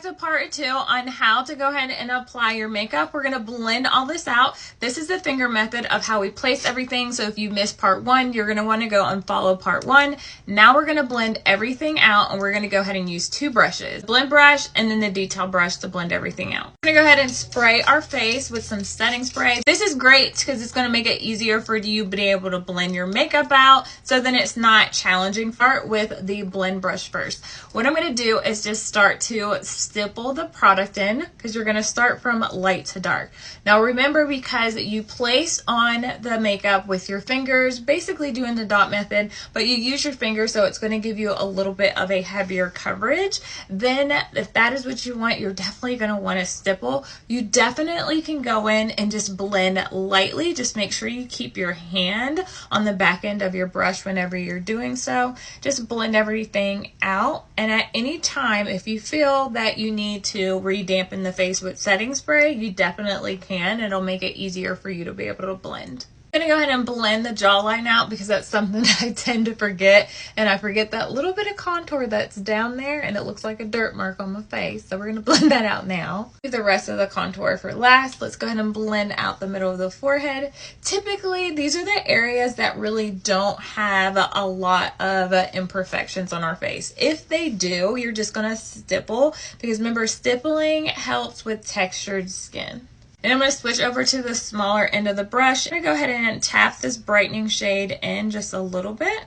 to part 2 on how to go ahead and apply your makeup. We're going to blend all this out. This is the finger method of how we place everything. So if you missed part 1, you're going to want to go and follow part 1. Now we're going to blend everything out, and we're going to go ahead and use 2 brushes. Blend brush and then the detail brush to blend everything out. We're going to go ahead and spray our face with some setting spray. This is great because it's going to make it easier for you to be able to blend your makeup out, so then it's not challenging. Start with the blend brush first. What I'm going to do is just start to stipple the product in, because you're going to start from light to dark. Now remember, because you place on the makeup with your fingers, basically doing the dot method, but you use your fingers, so it's going to give you a little bit of a heavier coverage. Then if that is what you want, you're definitely going to want to stipple. You definitely can go in and just blend lightly. Just make sure you keep your hand on the back end of your brush whenever you're doing so. Just blend everything out, and at any time if you feel that you need to re-dampen the face with setting spray, you definitely can. It'll make it easier for you to be able to blend. I'm going to go ahead and blend the jawline out, because that's something that I tend to forget, and I forget that little bit of contour that's down there and it looks like a dirt mark on my face. So we're going to blend that out now. Leave the rest of the contour for last. Let's go ahead and blend out the middle of the forehead. Typically these are the areas that really don't have a lot of imperfections on our face. If they do, you're just going to stipple, because remember, stippling helps with textured skin. And I'm going to switch over to the smaller end of the brush. I'm going to go ahead and tap this brightening shade in just a little bit.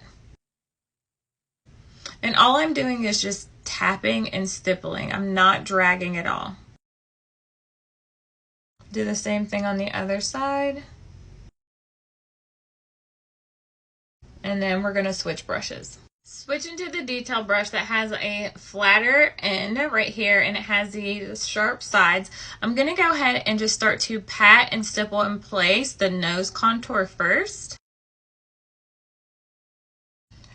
And all I'm doing is just tapping and stippling. I'm not dragging at all. Do the same thing on the other side. And then we're going to switch brushes. Switch into the detail brush that has a flatter end right here, and it has these sharp sides. I'm going to go ahead and just start to pat and stipple in place the nose contour first.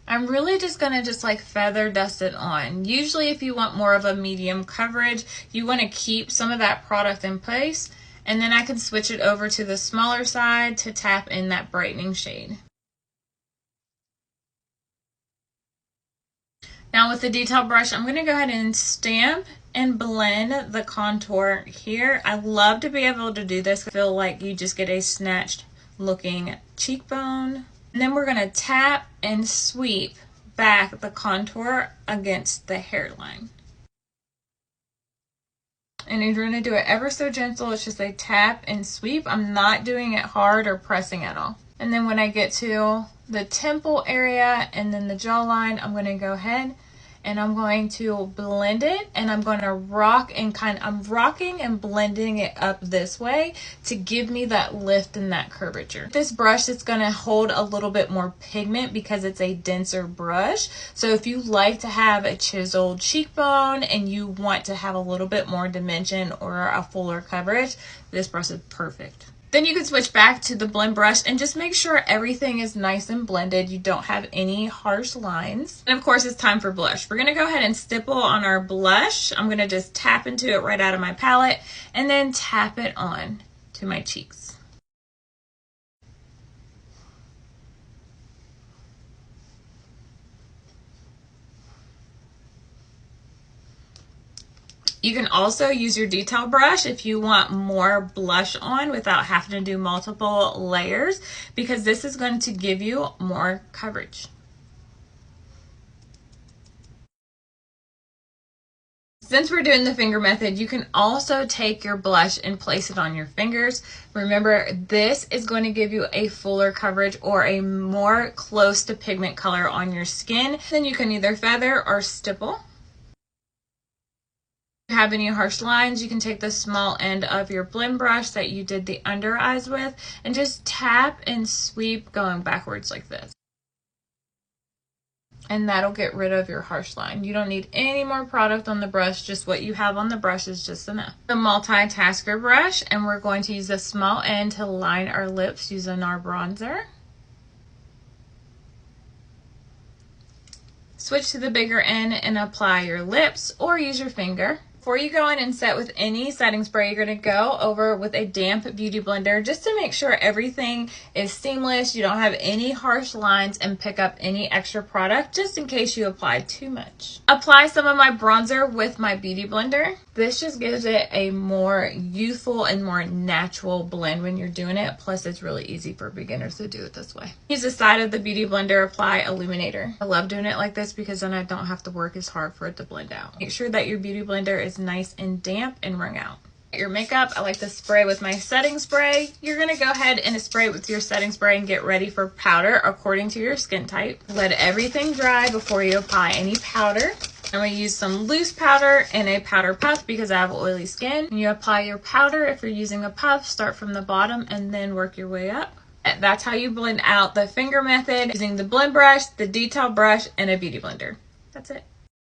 I'm really just going to like feather dust it on. Usually if you want more of a medium coverage, you want to keep some of that product in place, and then I can switch it over to the smaller side to tap in that brightening shade. Now with the detail brush, I'm going to go ahead and stamp and blend the contour here. I love to be able to do this. I feel like you just get a snatched looking cheekbone. And then we're going to tap and sweep back the contour against the hairline. And you're going to do it ever so gentle. It's just a tap and sweep. I'm not doing it hard or pressing at all. And then when I get to the temple area and then the jawline, I'm going to go ahead and I'm going to blend it, and I'm going to rock and I'm rocking and blending it up this way to give me that lift and that curvature. This brush is going to hold a little bit more pigment because it's a denser brush. So if you like to have a chiseled cheekbone and you want to have a little bit more dimension or a fuller coverage, this brush is perfect. Then you can switch back to the blend brush and just make sure everything is nice and blended. You don't have any harsh lines. And of course, it's time for blush. We're going to go ahead and stipple on our blush. I'm going to just tap into it right out of my palette and then tap it on to my cheeks. You can also use your detail brush if you want more blush on without having to do multiple layers, because this is going to give you more coverage. Since we're doing the finger method, you can also take your blush and place it on your fingers. Remember, this is going to give you a fuller coverage or a more close to pigment color on your skin. Then you can either feather or stipple. If you have any harsh lines, you can take the small end of your blend brush that you did the under eyes with and just tap and sweep going backwards like this. And that'll get rid of your harsh line. You don't need any more product on the brush, just what you have on the brush is just enough. The multitasker brush, and we're going to use the small end to line our lips using our bronzer. Switch to the bigger end and apply your lips, or use your finger. Before you go in and set with any setting spray, you're going to go over with a damp beauty blender just to make sure everything is seamless, you don't have any harsh lines, and pick up any extra product just in case you applied too much. Apply some of my bronzer with my beauty blender. This just gives it a more youthful and more natural blend when you're doing it. Plus, it's really easy for beginners to do it this way. Use the side of the beauty blender, apply illuminator. I love doing it like this because then I don't have to work as hard for it to blend out. Make sure that your beauty blender is nice and damp and wrung out. Your makeup, I like to spray with my setting spray. You're going to go ahead and spray with your setting spray and get ready for powder according to your skin type. Let everything dry before you apply any powder. I'm going to use some loose powder and a powder puff because I have oily skin. When you apply your powder, if you're using a puff, start from the bottom and then work your way up. That's how you blend out the finger method using the blend brush, the detail brush, and a beauty blender. That's it.